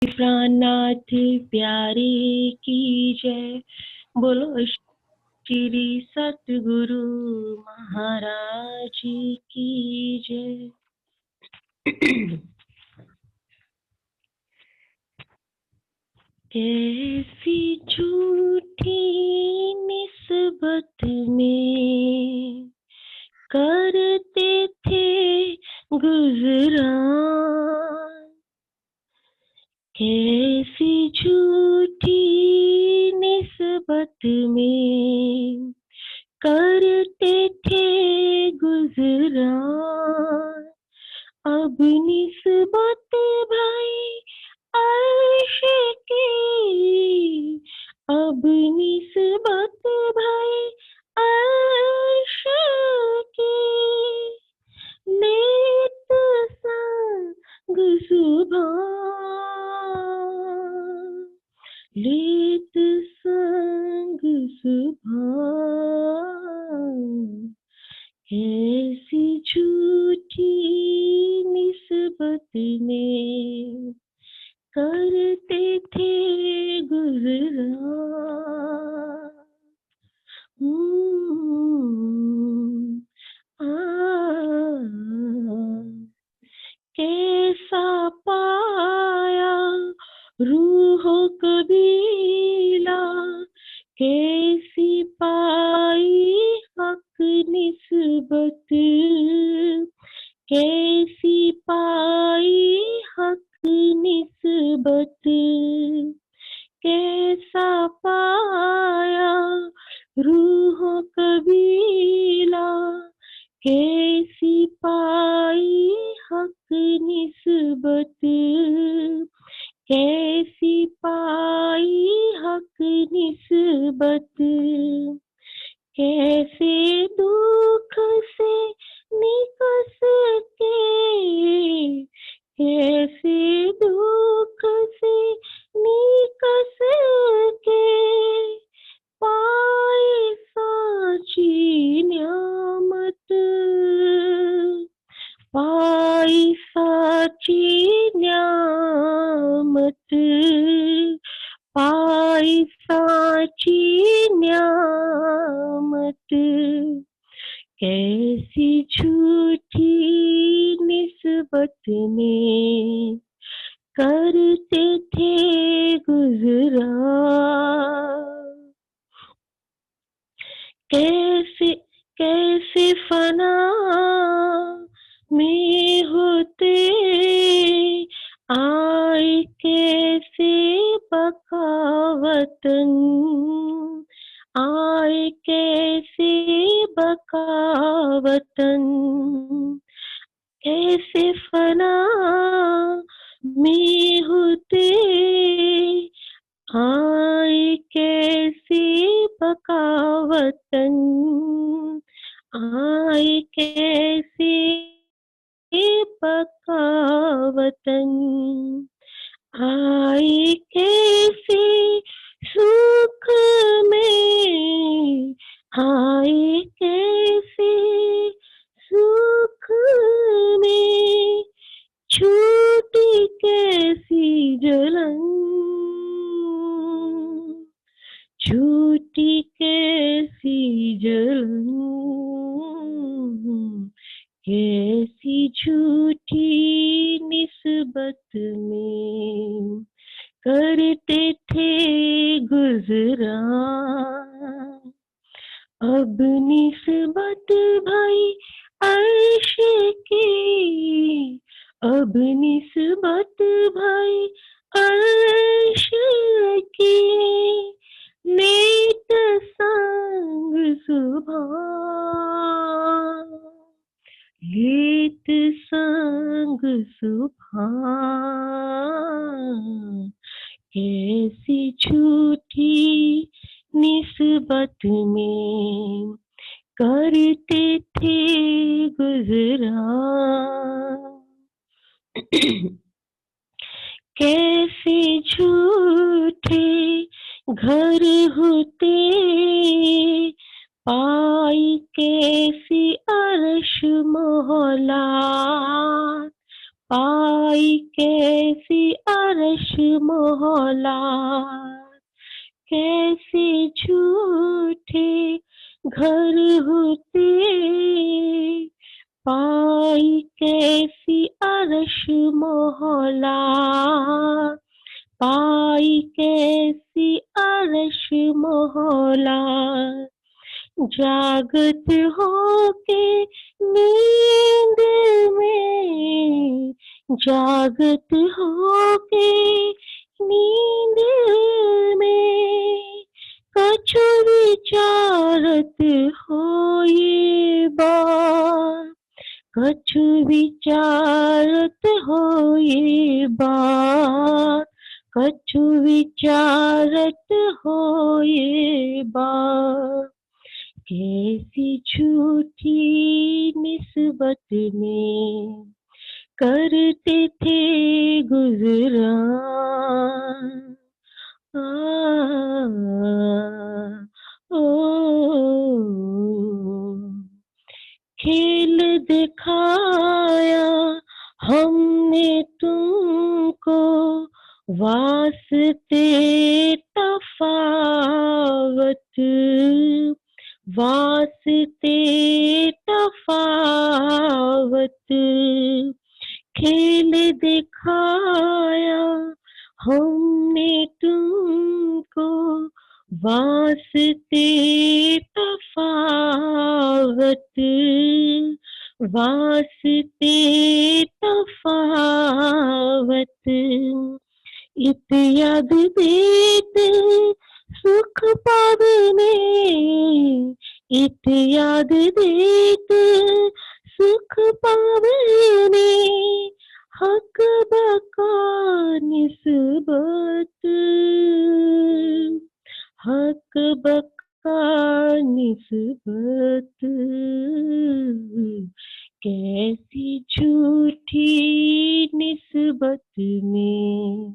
प्राणनाथ प्यारे की जय। बोलो श्री सतगुरु महाराज की जय। कैसी झूठी निस्बत में करते थे गुजरान। कैसी झूठी निस्बत में करते थे गुजरान। अब निस्बत भाई अर्श की, अब निस्बत भाई अर्श की। लेत संग सुभान, लेत संग सुभान। कैसी झूठी निस्बत में करते थे गुजरान। कैसा पाया रूह कबीला, कैसी पाई हक निस्बत, कैसी पाई हक निस्बत। कैसा पाया रूह कबीला, कैसी पाई हक निस्बत, कैसी पाई हक निस्बत। कैसे दुख से निकस के, कैसे दुख से निकस के पाए साची न्यामत, पाई साची न्यामत, पाई साची न्यामत। कैसी झूठी निस्बत में करते थे गुजरान। कैसे कैसे फना में होते आए, कैसे बकावतन आए, कैसे बकावतन। कैसे फना में होते आए, कैसे बकावतन आए, कैसे बकावतन आए। कैसे सुख में आए, कैसे सुख में छूटी कैसी जलन, छूटी कैसी जलन। कैसी झूठी निस्बत में करते थे गुजरान। अब निस्बत भाई अर्श की, अब निस्बत भाई अर्श की। लेत संग सुभान, लेत संग सुभान। कैसी झूठी निस्बत में करते थे गुजरान। कैसे झूठे घर होते पाई, कैसी अर्श मोहला पाई, कैसी अर्श अरश मौला, कैसे झूठे घर होते, पाई कैसी अरश मौला, पाई कैसी अरश मौला, जागत हो के नींद में, जागत हो के नींद में, कछु विचारत हो ये बात, कछु विचारत हो ये बात, कछु विचारत हो ये बात, कैसी झूठी निस्बत में करते थे गुजरान, ओ, खेल दिखाया हमने तुमको, वास्ते तफावत, वास्ते तफावत, खेल दिखाया हमने तुमको, वास्ते तफावत, वास्ते तफावत, इत्याद देत सुख पावने, इत्याद देत सुख पावने, हक बका निस्बत, हक बका निस्बत, कैसी झूठी निस्बत में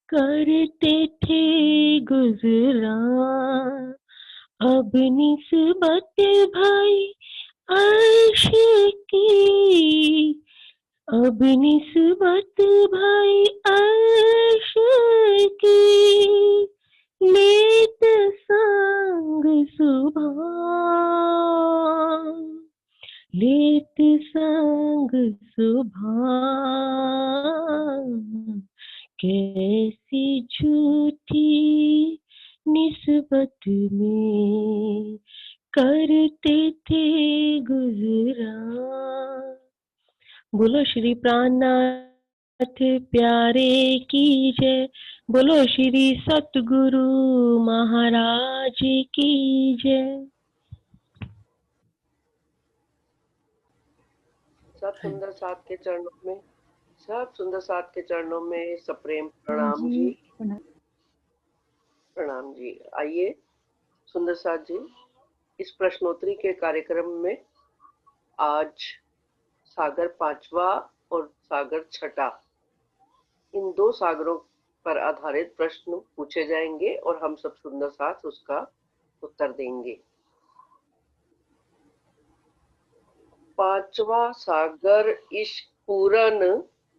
करते थे गुजरान, अब निस्बत भाई अर्श की, अब निस्बत भाई अर्श की, लेत संग सुभान, लेत संग सुभान, कैसी झूठी निस्बत में करते थे गुजरान। बोलो श्री प्राणनाथ प्यारे की जय, बोलो श्री सतगुरु महाराज की जय। सब सुंदर साथ के चरणों में, सब सुंदर साथ के चरणों में सप्रेम प्रणाम जी, प्रणाम जी। आइए सुंदर साथ जी, इस प्रश्नोत्तरी के कार्यक्रम में आज सागर पांचवा और सागर छठा, इन दो सागरों पर आधारित प्रश्न पूछे जाएंगे और हम सब सुंदर साथ उसका उत्तर देंगे। पांचवा सागर इश्क पूरन,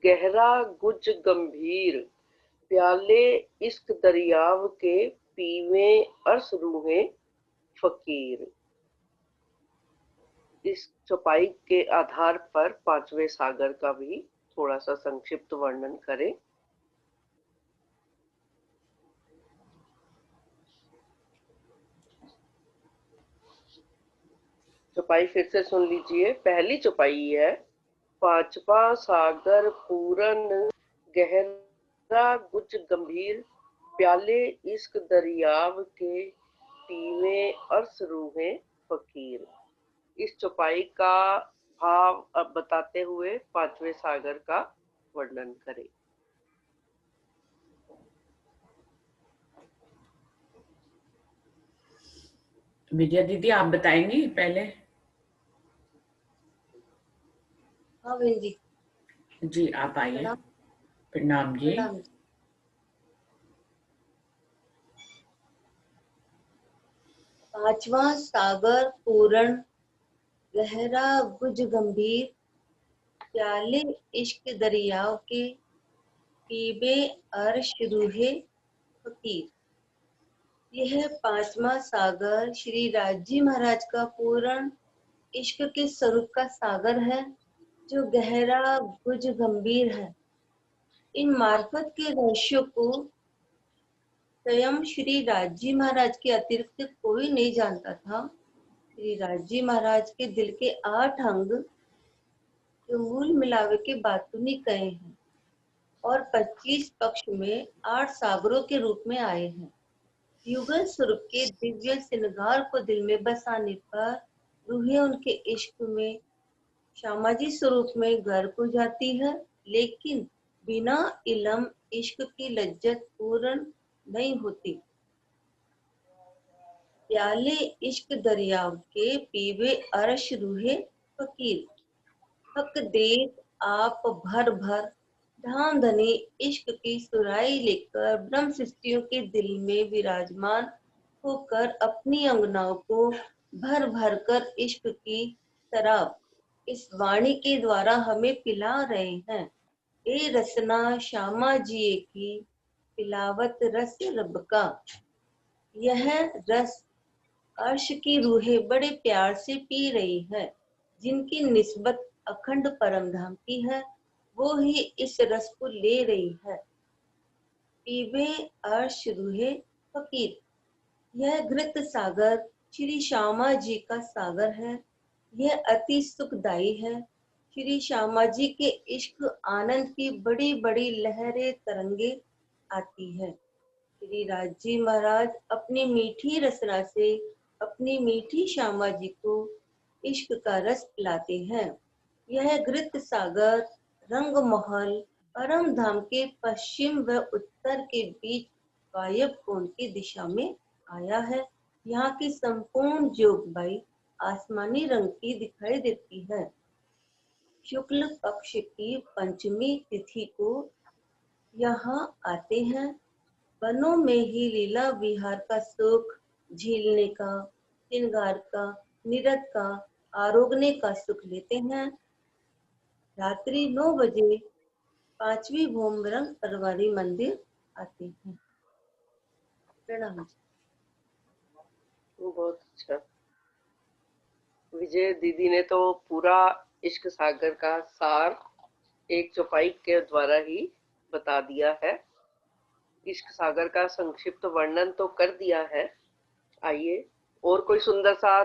गहरा गुज गंभीर, प्याले इश्क दरियाव के, पीवे अर्स रूहें फकीर। इस चौपाई के आधार पर पांचवें सागर का भी थोड़ा सा संक्षिप्त वर्णन करें। चौपाई फिर से सुन लीजिए। पहली चौपाई है, पांचवा सागर पूरन, गहरा गुज गंभीर, प्याले इश्क दरियाव के, पीवे अर्स रूहें फकीर। इस चौपाई का भाव अब बताते हुए पांचवें सागर का वर्णन करें। विजया दीदी आप बताएंगी पहले? हाँ बहन जी। जी आप आइए। प्रणाम जी। पांचवा सागर पूर्ण, गहरा गुज गंभीर, प्याले इश्क दरियाव के, पीबे अर्श रूहे फकीर। यह पांचवा सागर श्री राजी महाराज का पूर्ण इश्क के स्वरूप का सागर है, जो गहरा गुज गंभीर है। इन मार्फत के रहस्यों को स्वयं श्री राजी महाराज के अतिरिक्त कोई नहीं जानता था। श्री राजी महाराज के दिल के 8 अंग जो मूल मिलावे के बातूनी कहे हैं और 25 पक्ष में 8 सागरों के रूप में आए हैं। युगल स्वरूप के दिव्य श्रृंगार को दिल में बसाने पर रूहें उनके इश्क में शामाजी स्वरूप में गर्क हो जाती है, लेकिन बिना इल्म इश्क की लज्जत पूर्ण नहीं होती। प्याले इश्क दरियाव के पीवे अर्श रूहे फकीर। हक देख आप भर भर धाम धनी इश्क की सुराई लेकर ब्रह्म सृष्टियों के दिल में विराजमान होकर अपनी अंगनाओं को भर भर कर इश्क की शराब इस वाणी के द्वारा हमें पिला रहे हैं। ए रसना श्यामा जी की पिलावत रस रब का। यह रस अर्श की रूहें बड़े प्यार से पी रही है। जिनकी निस्बत अखंड परमधाम की है, वो ही इस रस को ले रही है। पीवे अर्श रूहे फकीर। यह घृत सागर श्री श्यामा जी का सागर है। यह अति सुखदायी है। श्री श्यामा जी के इश्क आनंद की बड़ी बड़ी लहरें तरंगे आती है। श्री राजी महाराज अपनी मीठी रसना से अपनी मीठी श्यामा जी को इश्क का रस पिलाते हैं। यह घृत सागर रंग महल परम धाम के पश्चिम व उत्तर के बीच वायव्य कोण की दिशा में आया है। यहाँ की संपूर्ण जोगबाई आसमानी रंग की दिखाई देती है। शुक्ल पक्ष की पंचमी तिथि को यहाँ आते हैं। वनों में ही लीला विहार का सुख झीलने का, श्रृंगार का, निरत का, आरोगने का सुख लेते हैं। रात्रि 9 बजे 5वीं भूम रंग परवारी मंदिर आते हैं। प्रणाम। बहुत अच्छा। विजय दीदी ने तो पूरा इश्क सागर का सार एक चौपाई के द्वारा ही बता दिया है। इश्क सागर का संक्षिप्त वर्णन तो कर दिया है। आइए और कोई सुंदर सा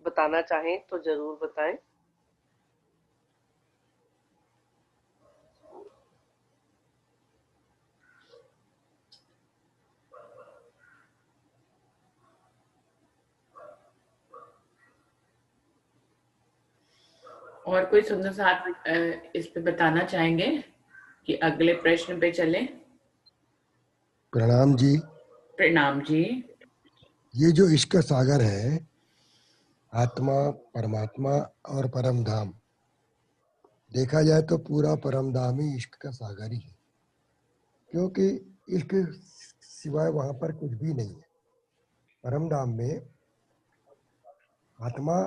बताना चाहें तो जरूर बताएं। और कोई सुंदर साथ इस पे बताना चाहेंगे कि अगले प्रश्न पे चले। प्रणाम जी। प्रणाम जी। ये जो इश्क सागर है, आत्मा, परमात्मा और परम धाम, देखा जाए तो पूरा परम धाम ही इश्क का सागर ही है, क्योंकि इश्क सिवाय वहां पर कुछ भी नहीं है। परम धाम में आत्मा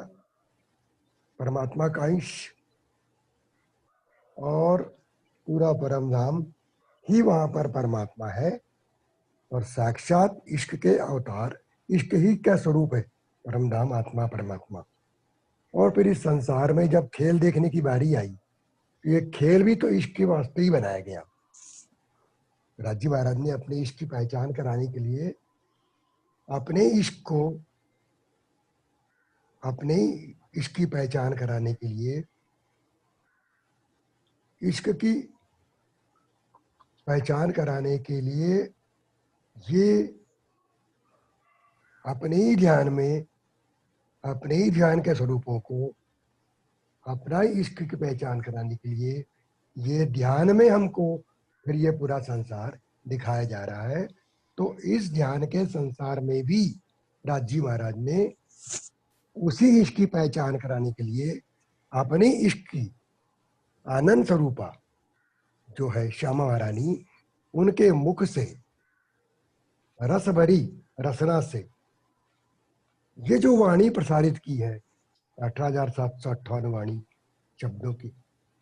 परमात्मा का अंश और पूरा परम धाम ही वहां पर परमात्मा है, और साक्षात इश्क के अवतार इश्क ही क्या स्वरूप है, परम धाम, आत्मा, परमात्मा। और फिर इस संसार में जब खेल देखने की बारी आई, तो ये खेल भी तो इश्क के वास्ते ही बनाया गया। राजी महाराज ने अपने इश्क की पहचान कराने के लिए अपने इश्क की पहचान कराने के लिए इश्क की पहचान कराने के लिए ये अपने ही ध्यान के स्वरूपों को, अपना ही इश्क की पहचान कराने के लिए ये ध्यान में हमको फिर ये पूरा संसार दिखाया जा रहा है। तो इस ध्यान के संसार में भी राजी महाराज ने उसी इश्क की पहचान कराने के लिए अपने इश्क की आनंद स्वरूपा जो है श्यामा महारानी, उनके मुख से रस भरी रसना से ये जो वाणी प्रसारित की है, 18,758 वाणी शब्दों की,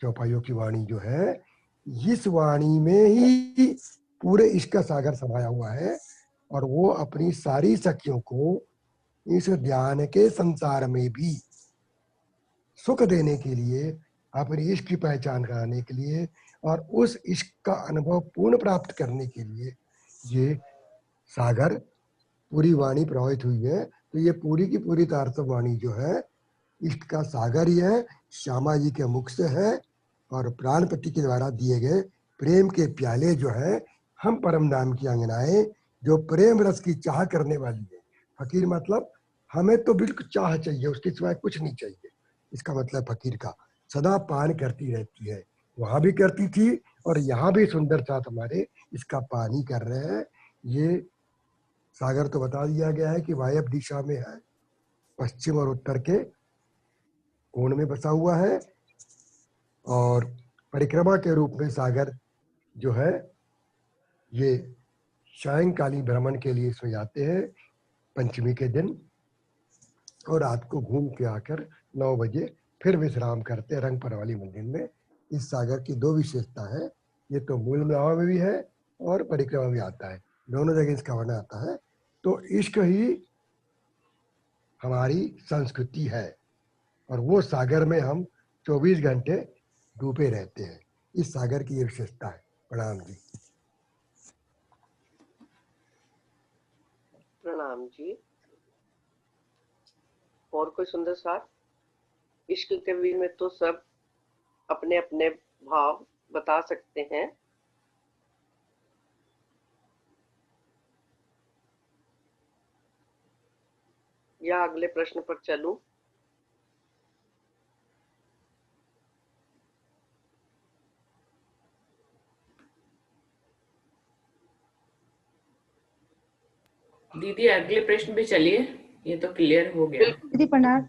चौपाइयों की वाणी जो है, इस वाणी में ही पूरे इश्क का सागर समाया हुआ है, और वो अपनी सारी सखियों को इस ध्यान के संसार में भी सुख देने के लिए, अपनी इश्क की पहचान कराने के लिए और उस इश्क का अनुभव पूर्ण प्राप्त करने के लिए ये सागर पूरी वाणी प्रभावित हुई है। तो ये पूरी की पूरी तारतम वाणी जो है इश्क का सागर ही है, श्यामा जी के मुख से है, और प्राणपति के द्वारा दिए गए प्रेम के प्याले जो है हम परम धाम की अंगनाएं जो प्रेम रस की चाह करने वाली है। फकीर मतलब हमें तो बिल्कुल चाह चाहिए, उसके सिवाय कुछ नहीं चाहिए। इसका मतलब फकीर का सदा पान करती रहती है, वहां भी करती थी और यहाँ भी सुंदर साथ हमारे इसका पान ही कर रहे हैं। ये सागर तो बता दिया गया है कि वायव्य दिशा में है, पश्चिम और उत्तर के कोण में बसा हुआ है, और परिक्रमा के रूप में सागर जो है ये सायंकालीन भ्रमण के लिए इसमें जाते हैं पंचमी के दिन, और रात को घूम के आकर 9 बजे फिर विश्राम करते हैं रंग परवाली मंदिर में। इस सागर की 2 विशेषता है, ये तो मूल में भी है और परिक्रमा भी आता है, दोनों जगह इसका वर्णन आता है। तो इश्क ही हमारी संस्कृति है, और वो सागर में हम 24 घंटे डूबे रहते हैं। इस सागर की ये विशेषता है। प्रणाम जी। प्रणाम जी। और कोई सुंदर सार? इश्क के विषय में तो सब अपने अपने भाव बता सकते हैं। या अगले प्रश्न पर चलूं? दीदी अगले प्रश्न पे चलिए, ये तो क्लियर हो गया। दीदी प्रणाम।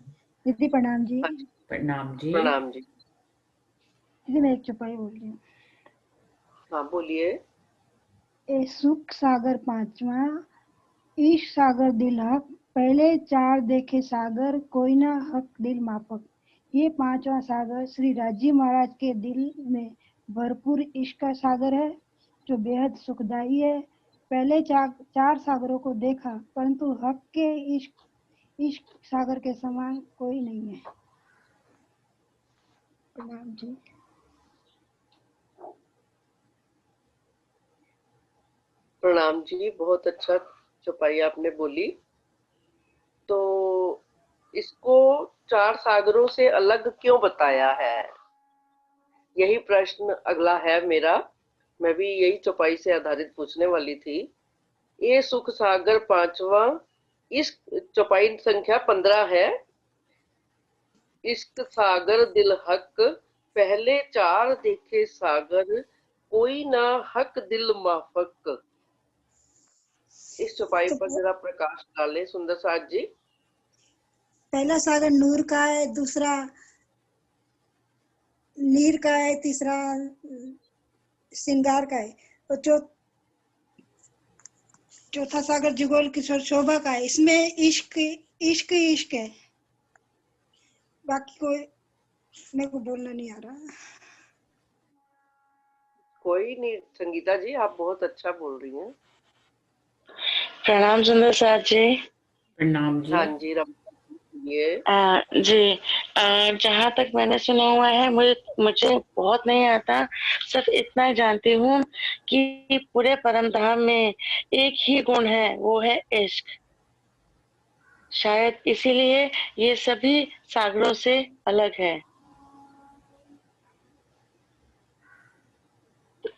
दीदी प्रणाम जी। प्रणाम जी। प्रणाम जी। दीदी मैं एक चौपाई बोल रही हूँ। हाँ बोलिए। ए सुख सागर 5वां, ईश सागर दिल हक, पहले 4 देखे सागर, कोई ना हक दिल मापक। ये 5वां सागर श्री राजी महाराज के दिल में भरपूर इश्क का सागर है, जो बेहद सुखदायी है। पहले 4 सागरों को देखा, परंतु हक के इश्क सागर के समान कोई नहीं है। प्रणाम जी। प्रणाम जी, बहुत अच्छा चौपाई आपने बोली। तो इसको 4 सागरों से अलग क्यों बताया है, यही प्रश्न अगला है मेरा। मैं भी यही चौपाई से आधारित पूछने वाली थी। ये सुख सागर 5वां, इस चौपाई संख्या 15 है। इश्क सागर दिल हक, पहले 4 देखे सागर, कोई ना हक दिल माफक। इस चौपाई पर जरा प्रकाश डालें सुंदर साथ जी। पहला सागर नूर का है, दूसरा नीर का है, तीसरा श्रृंगार का है, और चौथा सागर जुगल किशोर शोभा का है। इसमें इश्क इश्क इश्क है, बाकी कोई मेरे को बोलना नहीं आ रहा। कोई नहीं संगीता जी, आप बहुत अच्छा बोल रही हैं। प्रणाम सुंदर साथ जी। प्रणाम जी। हाँ जी ये जी जहाँ तक मैंने सुना हुआ है, मुझे बहुत नहीं आता, सिर्फ इतना ही जानती हूँ कि पूरे परम धाम में एक ही गुण है, वो है इश्क। शायद इसीलिए ये सभी सागरों से अलग है,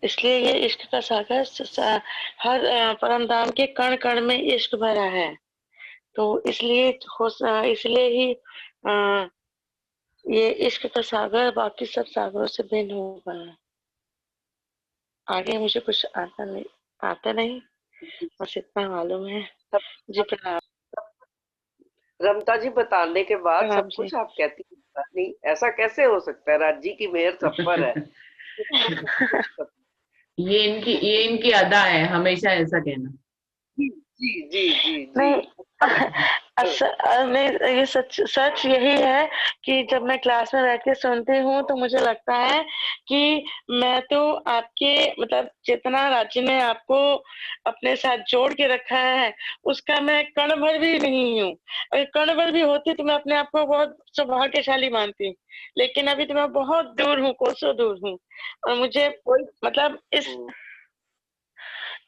इसलिए ये इश्क का सागर हर परम धाम के कण कण में इश्क भरा है। तो इसलिए ही ये इश्क का सागर बाकी सब सागरों से भिन्न होगा। आगे मुझे कुछ आता नहीं, बस इतना मालूम है जी। प्रणाम। रमता जी बताने के बाद प्रणाम सब जी। कुछ आप कहती हैं, नहीं ऐसा कैसे हो सकता है, राजी की मेहर सब पर है। ये इनकी अदा है, हमेशा ऐसा कहना। जी जी जी जी जी। नहीं नहीं, ये सच सच यही है कि जब मैं क्लास में बैठ के सुनती हूँ तो मुझे लगता है कि मैं तो आपके मतलब जितना राज्य ने आपको अपने साथ जोड़ के रखा है उसका मैं कण भर भी नहीं हूँ। अगर कण भर भी होती तो मैं अपने आप को बहुत सौभाग्यशाली मानती, लेकिन अभी तो मैं बहुत दूर हूँ, कोसों दूर हूँ। और मुझे कोई मतलब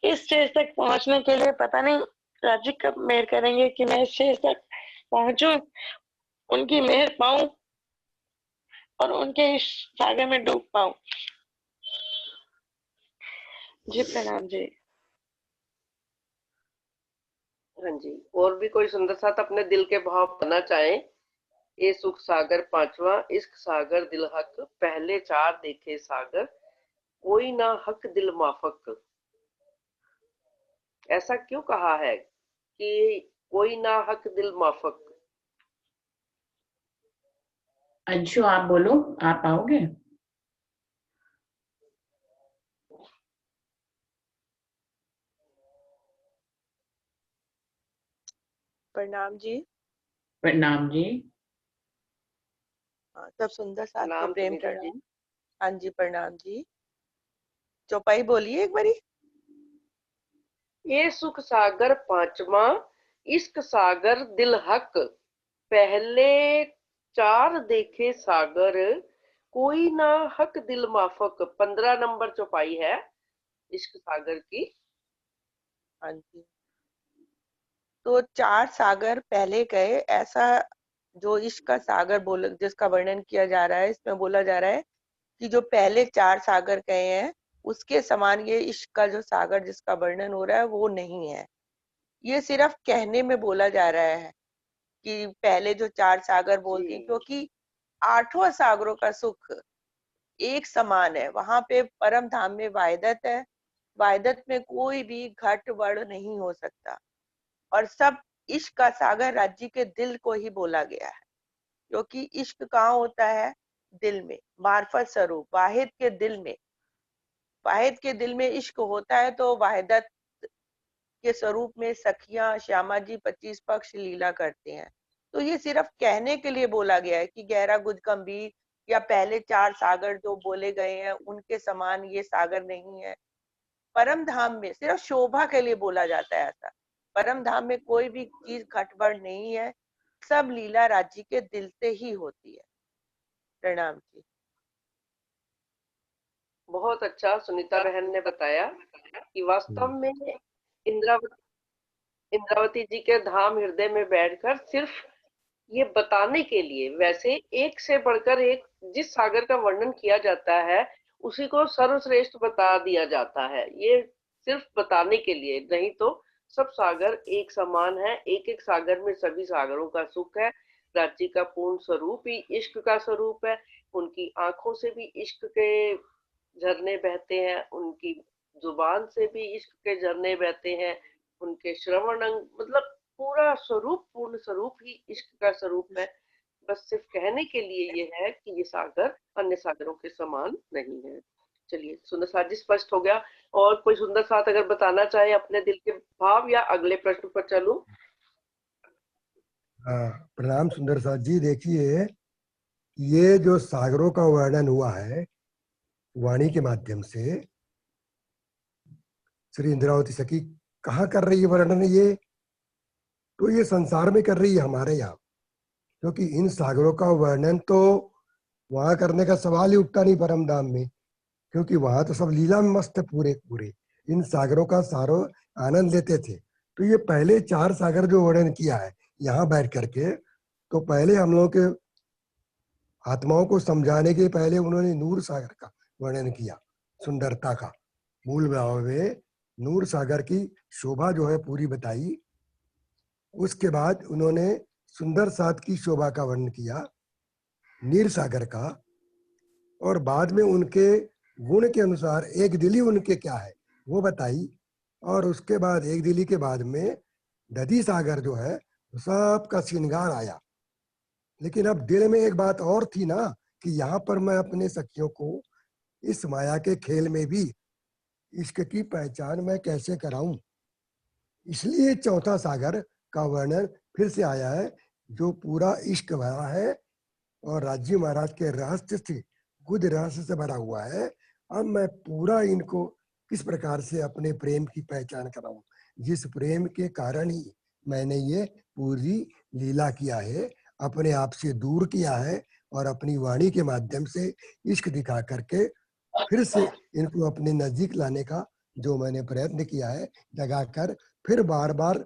इस स्टेज तक पहुंचने के लिए पता नहीं राज्य कब मेहर करेंगे कि मैं इस स्टेज तक पहुंचूं, उनकी मेहर पाऊं और उनके इस सागर में डूब पाऊं। जी प्रणाम जी। हाँ जी, और भी कोई सुंदर साथ अपने दिल के भाव बताना चाहे? ये सुख सागर पांचवा, इश्क सागर दिल हक, पहले चार देखे सागर, कोई ना हक दिल माफक। ऐसा क्यों कहा है कि कोई ना हक दिल माफक? अंशु आप बोलो, आप आओगे? प्रणाम जी। प्रणाम जी। सब सुंदर साथ को नाम प्रेम सुनीता जी। प्रणाम। हाँ जी प्रणाम जी। चौपाई बोलिए एक बारी। ये सुख सागर पांचवा, इश्क सागर दिल हक, पहले चार देखे सागर, कोई ना हक दिल माफक। 15 नंबर चौपाई है इश्क सागर की। हाँ जी। तो चार सागर पहले गए, ऐसा जो इश्क का सागर बोल जिसका वर्णन किया जा रहा है, इसमें बोला जा रहा है कि जो पहले चार सागर गए हैं उसके समान ये इश्क का जो सागर जिसका वर्णन हो रहा है वो नहीं है। ये सिर्फ कहने में बोला जा रहा है कि पहले जो चार सागर बोलती हैं, क्योंकि आठों सागरों का सुख एक समान है। वहां पे परम धाम में वाहिदत है, वाहिदत में कोई भी घट बढ़ नहीं हो सकता। और सब इश्क का सागर राज्य के दिल को ही बोला गया है, क्योंकि इश्क कहाँ होता है? दिल में, मार्फत स्वरूप वाहिद के दिल में। वाहिद के दिल में इश्क होता है तो वाहिदत के स्वरूप में सखियां श्यामा जी 25 पक्ष लीला करते हैं। तो ये सिर्फ कहने के लिए बोला गया है कि गहरा गुज गंभीर या पहले चार सागर जो बोले गए हैं उनके समान ये सागर नहीं है। परम धाम में सिर्फ शोभा के लिए बोला जाता है ऐसा। परम धाम में कोई भी चीज घटबढ़ नहीं है, सब लीला राज्य के दिल से ही होती है। प्रणाम जी। बहुत अच्छा सुनीता बहन ने बताया कि वास्तव में इंद्रावती जी के धाम हृदय में बैठकर सिर्फ ये बताने के लिए, वैसे एक से बढ़कर एक जिस सागर का वर्णन किया जाता है उसी को सर्वश्रेष्ठ बता दिया जाता है। ये सिर्फ बताने के लिए नहीं, तो सब सागर एक समान है, एक एक सागर में सभी सागरों का सुख है। राज्य का पूर्ण स्वरूप ही इश्क का स्वरूप है। उनकी आंखों से भी इश्क के झरने बहते हैं, उनकी जुबान से भी इश्क के झरने बहते हैं, उनके श्रवण अंग मतलब पूरा स्वरूप, पूर्ण स्वरूप ही इश्क का स्वरूप है। बस सिर्फ कहने के लिए ये है कि ये सागर अन्य सागरों के समान नहीं है। चलिए, सुंदर साथ जी स्पष्ट हो गया। और कोई सुंदर साथ अगर बताना चाहे अपने दिल के भाव, या अगले प्रश्न पर चलूं? प्रणाम सुंदर साथ जी। देखिए, ये जो सागरों का वर्णन हुआ है वाणी के माध्यम से, श्री इंद्रावती सखी कहाँ कर रही है वर्णन? ये तो ये संसार में कर रही है हमारे यहाँ, क्योंकि इन सागरों का वर्णन तो वहां करने का सवाल ही उठता नहीं परम धाम में, क्योंकि वहां तो सब लीला में मस्त है पूरे पूरे, इन सागरों का सारो आनंद लेते थे। तो ये पहले चार सागर जो वर्णन किया है यहाँ बैठ करके, तो पहले हम लोगों के आत्माओं को समझाने के पहले उन्होंने नूर सागर का वर्णन किया, सुंदरता का मूल भाव में नूर सागर की शोभा जो है पूरी बताई। उसके बाद उन्होंने सुंदर सात की शोभा का वर्णन किया, नीर सागर का, और बाद में उनके गुण के अनुसार एक दिली उनके क्या है वो बताई। और उसके बाद एक दिली के बाद में दधी सागर जो है सबका श्रृंगार आया। लेकिन अब दिल में एक बात और थी ना कि यहाँ पर मैं अपने सखियों को इस माया के खेल में भी इश्क की पहचान मैं कैसे कराऊं, इसलिए चौथा सागर का वर्णन फिर से आया है जो पूरा इश्क भरा है और राजी महाराज के रहस्य से, गुद रहस्य से भरा हुआ है। अब मैं पूरा इनको किस प्रकार से अपने प्रेम की पहचान कराऊं, जिस प्रेम के कारण ही मैंने ये पूरी लीला किया है, अपने आप से दूर किया है और अपनी वाणी के माध्यम से इश्क दिखा करके फिर से इनको अपने नजदीक लाने का जो मैंने प्रयत्न किया है, जगाकर फिर बार बार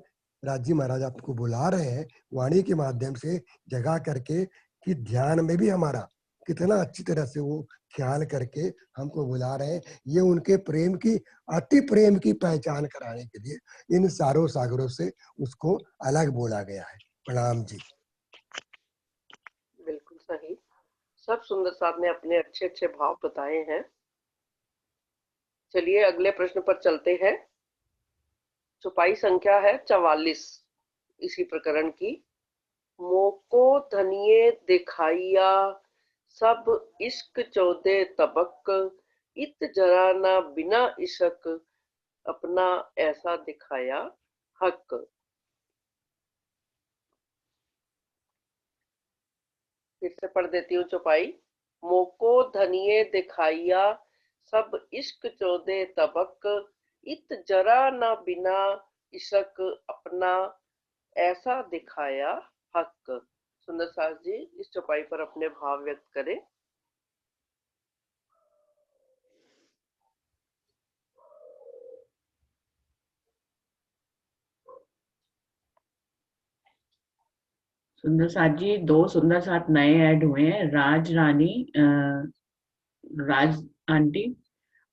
राजी महाराज आपको बुला रहे हैं वाणी के माध्यम से जगा करके कि ध्यान में भी हमारा कितना अच्छी तरह से वो ख्याल करके हमको बुला रहे हैं। ये उनके प्रेम की, अति प्रेम की पहचान कराने के लिए इन सारों सागरों से उसको अलग बोला गया है। प्रणाम जी। बिल्कुल सही। सब सुंदर साहब ने अपने अच्छे अच्छे भाव बताए हैं। चलिए अगले प्रश्न पर चलते हैं। चौपाई संख्या है 44 इसी प्रकरण की। मोको धनिये दिखाइया सब इश्क चौदे तबक, इत जरा ना बिना इश्क अपना ऐसा दिखाया हक। फिर से पढ़ देती हूँ चौपाई। मोको धनिये दिखाइया सब इश्क चौदे तबक, इत जरा ना बिना इश्क अपना ऐसा दिखाया हक। सुंदर सास जी इस चौपाई पर अपने भाव व्यक्त करें। सुंदर साथ जी, 2 सुंदर साथ नए ऐड हुए हैं, राज रानी, राज आंटी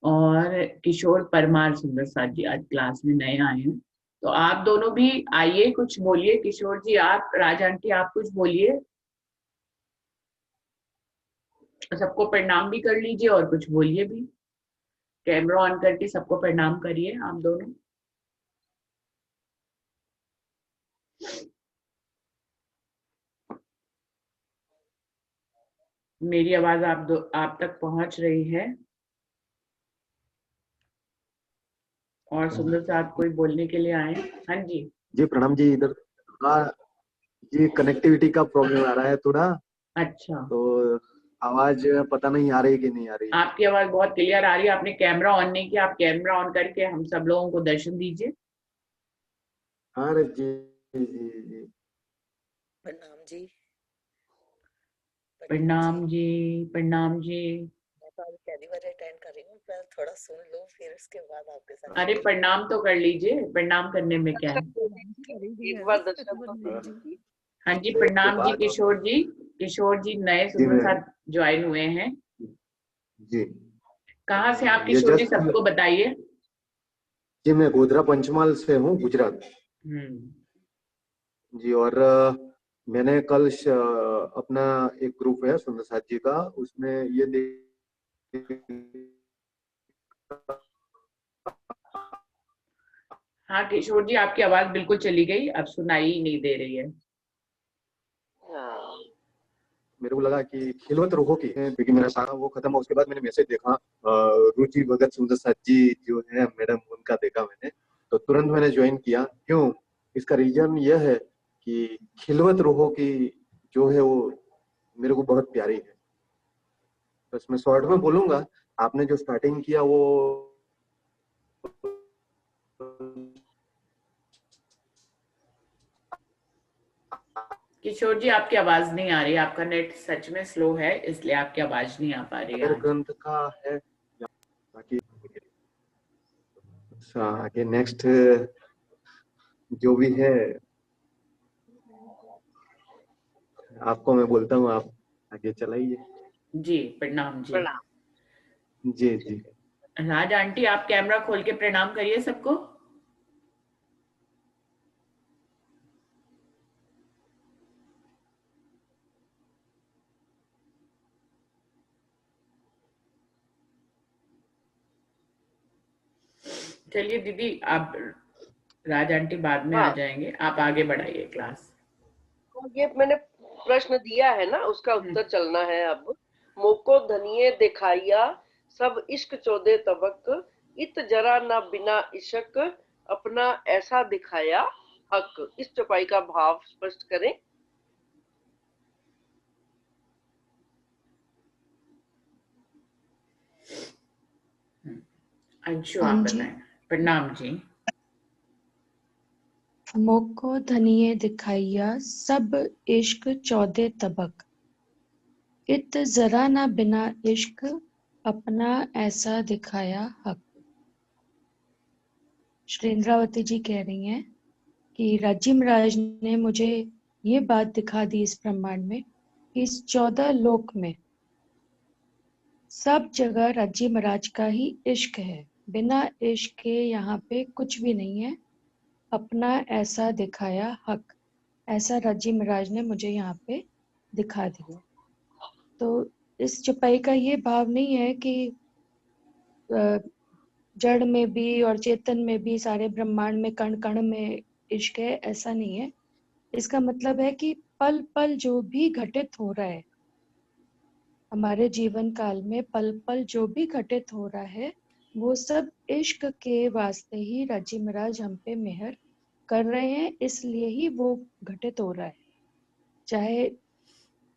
और किशोर परमार सुंदर साथ जी आज क्लास में नए आए हैं। तो आप दोनों भी आइए, कुछ बोलिए। किशोर जी आप, राज आंटी आप कुछ बोलिए। सबको प्रणाम भी कर लीजिए और कुछ बोलिए भी। कैमरा ऑन करके सबको प्रणाम करिए आप दोनों। मेरी आवाज आप तक पहुंच रही है? और सुंदर साहब कोई बोलने के लिए आए? हाँ जी जी प्रणाम जी। इधर जी कनेक्टिविटी का प्रॉब्लम आ रहा है थोड़ा, अच्छा। तो आवाज पता नहीं आ रही कि नहीं आ रही। आपकी आवाज बहुत क्लियर आ रही है। आपने कैमरा ऑन नहीं किया, आप कैमरा ऑन करके हम सब लोगों को दर्शन दीजिए। अरे जी जी जी। प्रणाम जी। प्रणाम जी। प्रणाम जी। मैं तो अभी पहली बार अटेंड कर रही हूँ, मैं थोड़ा सुन लूँ फिर उसके बाद आपके साथ। अरे प्रणाम तो कर लीजिए, प्रणाम करने में क्या है। एक बार दर्शन। हाँ जी प्रणाम जी किशोर जी। किशोर जी नए सुंदर साथ ज्वाइन हुए हैं जी। कहाँ से आप किशोर जी, सबको बताइए। जी मैं गोधरा पंचमहाल से हूँ, गुजरात जी। और मैंने कल अपना एक ग्रुप है सुंदर साथ जी का, उसमें ये हाँ किशोर जी आपकी आवाज बिल्कुल चली गई, अब सुनाई ही नहीं दे रही है। मेरे को लगा कि खिलवत रूहों की है, क्योंकि मेरा सारा वो खत्म हुआ। उसके बाद मैंने मैसेज देखा रुचि भगत सुंदर साथ जी जो है मैडम, उनका देखा मैंने, तो तुरंत मैंने ज्वाइन किया। क्यों? इसका रीजन यह है कि खिलवत रूहों की जो है वो मेरे को बहुत प्यारी है। बस मैं शॉर्ट में बोलूंगा, आपने जो स्टार्टिंग किया वो किशोर जी आपकी आवाज नहीं आ रही, आपका नेट सच में स्लो है इसलिए आपकी आवाज नहीं आ पा रही है। ग्रंथ का है बाकी। अच्छा आगे नेक्स्ट जो भी है आपको मैं बोलता हूँ, आप आगे चलाइए। जी प्रणाम जी। जी जी। राज आंटी आप कैमरा खोल के प्रणाम करिए सबको। चलिए दीदी, आप राज आंटी बाद में आ जाएंगे, आप आगे बढ़ाइए क्लास। तो ये मैंने प्रश्न दिया है ना, उसका उत्तर चलना है अब। मोको धनिये दिखाइया सब इश्क चौदे तबक, इत जरा ना बिना इश्क अपना ऐसा दिखाया हक, इस चौपाई का भाव स्पष्ट करें। अंशु आप हाँ जी। बताएं। प्रणाम जी। मोको धनिये दिखाइया सब इश्क 14 तबक, इत जरा ना बिना इश्क अपना ऐसा दिखाया हक। श्री इंद्रावती जी कह रही हैं कि राज्य महाराज ने मुझे ये बात दिखा दी इस ब्रह्मांड में कि इस 14 लोक में सब जगह राज्य महाराज का ही इश्क है, बिना इश्क के यहाँ पे कुछ भी नहीं है, अपना ऐसा दिखाया हक। ऐसा राज्य महाराज ने मुझे यहाँ पे दिखा दिया। तो इस चौपाई का ये भाव नहीं है कि जड़ में भी और चेतन में भी, सारे ब्रह्मांड में कण कण में इश्क है, ऐसा नहीं है। इसका मतलब है कि पल पल जो भी घटित हो रहा है हमारे जीवन काल में, पल पल जो भी घटित हो रहा है वो सब इश्क के वास्ते ही राज्य महाराज हम पे मेहर कर रहे हैं, इसलिए ही वो घटित हो रहा है। चाहे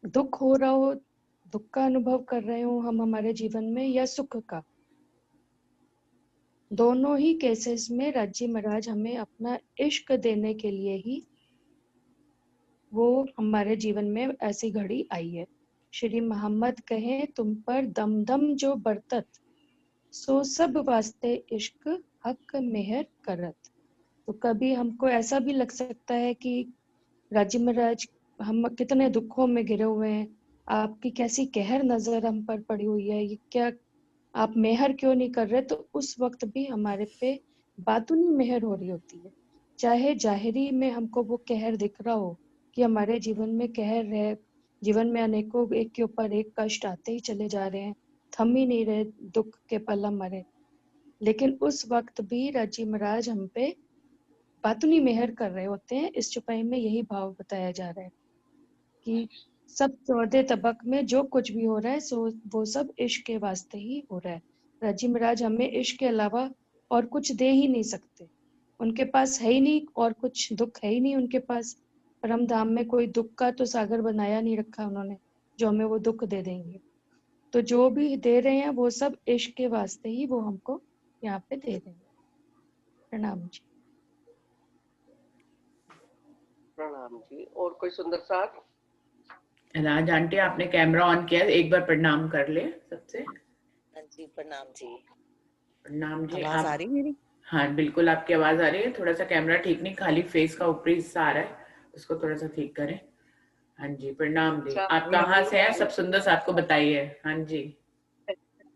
दुख हो रहा हो, दुख का अनुभव कर रहे हो हम हमारे जीवन में, या सुख का, दोनों ही केसेस में राज्य महाराज हमें अपना इश्क देने के लिए ही वो हमारे जीवन में ऐसी घड़ी आई है। श्री मोहम्मद कहे तुम पर दम दम जो बरतत, सो सब वास्ते इश्क हक मेहर करत। तो कभी हमको ऐसा भी लग सकता है कि राज्य महाराज हम कितने दुखों में गिरे हुए हैं, आपकी कैसी कहर नजर हम पर पड़ी हुई है, ये क्या आप मेहर क्यों नहीं कर रहे। तो उस वक्त भी हमारे पे बातूनी मेहर हो रही होती है। चाहे जाहिरी में हमको वो कहर दिख रहा हो कि हमारे जीवन में कहर है, जीवन में अनेकों एक के ऊपर एक कष्ट आते ही चले जा रहे हैं, थम ही नहीं रहे दुख के पल हमारे, लेकिन उस वक्त भी राज्य महाराज हम पे बातूनी मेहर कर रहे होते हैं। इस चौपाई में यही भाव बताया जा रहा है कि सब 14 तबक में जो कुछ भी हो रहा है सो वो सब इश्क के वास्ते ही हो रहा है। राज्य महाराज हमें इश्क के अलावा और कुछ दे ही नहीं सकते, उनके पास है ही नहीं, और कुछ दुख है ही नहीं उनके पास। परम धाम में कोई दुख का तो सागर बनाया नहीं रखा उन्होंने जो हमें वो दुख दे देंगे। तो जो भी दे रहे हैं वो सब इश्क के वास्ते ही वो हमको यहाँ पे दे रहे हैं। प्रणाम जी। प्रणाम जी। और कोई सुंदर साथ? राज आंटी आपने कैमरा ऑन किया, एक बार प्रणाम कर ले सबसे। हाँ जी, प्रणाम जी। प्रणाम जी। आवाज आ रही मेरी? हाँ बिल्कुल आपकी आवाज आ रही है। थोड़ा सा कैमरा ठीक नहीं, खाली फेस का ऊपरी हिस्सा आ रहा है, उसको थोड़ा सा ठीक करें। हाँ जी प्रणाम जी। आप कहाँ से हैं, सब सुंदर साथ को बताइए। हाँ जी।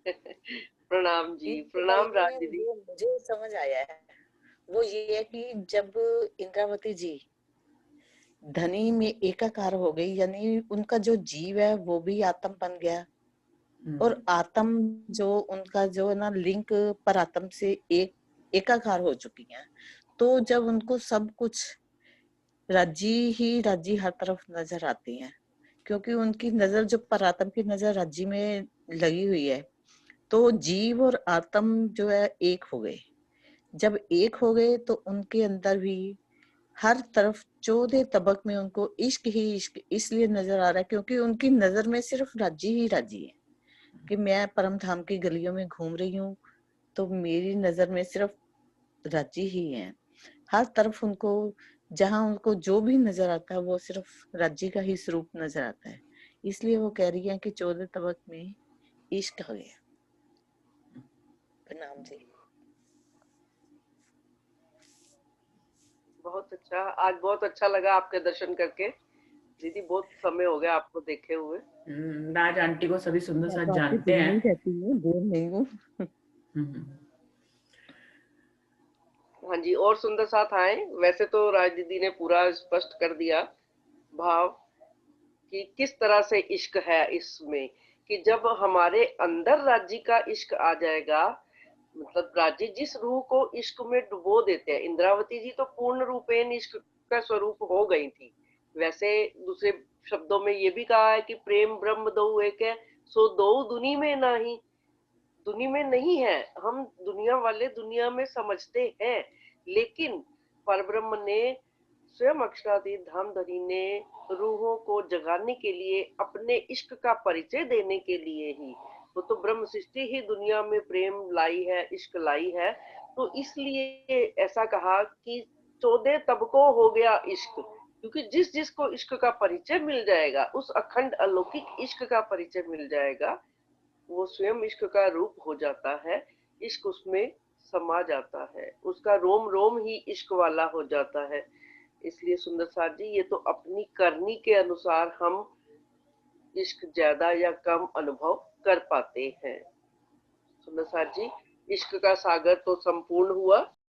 प्रणाम जी। इस प्रणाम चौपाई राज में दीदी। जो मुझे समझ आया है वो ये है कि जब इंद्रावती जी धनी में एकाकार हो गई, यानी उनका जो जीव है वो भी आत्म बन गया, और आत्म जो उनका जो है ना लिंक पर आत्म से एकाकार हो चुकी है। तो जब उनको सब कुछ राज्य ही राज्य हर तरफ नजर आती है, क्योंकि उनकी नजर जो परात्म की नजर राज्य में लगी हुई है, तो जीव और आत्म जो है एक हो गए। जब एक हो गए तो उनके अंदर भी हर तरफ 14 तबक में उनको इश्क ही इश्क इसलिए नजर आ रहा है क्योंकि उनकी नजर में सिर्फ राज्य ही राज्य है। कि मैं परम धाम की गलियों में घूम रही हूँ तो मेरी नजर में सिर्फ राज्य ही है। हर तरफ उनको जहां उनको जो भी नजर आता है वो सिर्फ राज्य का ही स्वरूप नजर आता है। इसलिए वो कह रही है कि 14 तबक में इश्क हो गया। प्रणाम जी। बहुत अच्छा, आज बहुत अच्छा लगा आपके दर्शन करके दीदी। बहुत समय हो गया आपको देखे हुए। राज आंटी को सभी सुंदर साथ जानते दिल में ही हैं। रहती हूँ, दूर नहीं हूँ। हाँ जी। और सुंदर साथ आए। वैसे तो राज दीदी ने पूरा स्पष्ट कर दिया भाव कि किस तरह से इश्क है इसमें, कि जब हमारे अंदर राज्य का इश्क आ जाएगा, मतलब राज्य जिस रूह को इश्क में डुबो देते हैं, इंद्रावती जी तो पूर्ण रूपेण इश्क का स्वरूप हो गई थी। वैसे दूसरे शब्दों में ये भी कहा है कि प्रेम ब्रह्म दो एक है, सो दो दुनी में नहीं, दुनी में नहीं है। हम दुनिया वाले दुनिया में समझते हैं, लेकिन परब्रह्म ने स्वयं अक्षरातीत धामधनी ने रूहों को जगाने के लिए, अपने इश्क का परिचय देने के लिए ही, वो तो ब्रह्म सृष्टि ही दुनिया में प्रेम लाई है, इश्क लाई है, तो इसलिए ऐसा कहा कि 14 तबकों हो गया इश्क, क्योंकि जिस जिसको इश्क का परिचय मिल जाएगा, उस अखंड अलौकिक इश्क का परिचय मिल जाएगा, वो स्वयं इश्क का रूप हो जाता है, इश्क उसमें समा जाता है, उसका रोम रोम ही इश्क वाला हो जाता है। इसलिए सुंदर साथ जी, ये तो अपनी करनी के अनुसार हम इश्क ज्यादा या कम अनुभव कर पाते हैं। सुंदर साथ जी, इश्क का सागर तो संपूर्ण हुआ,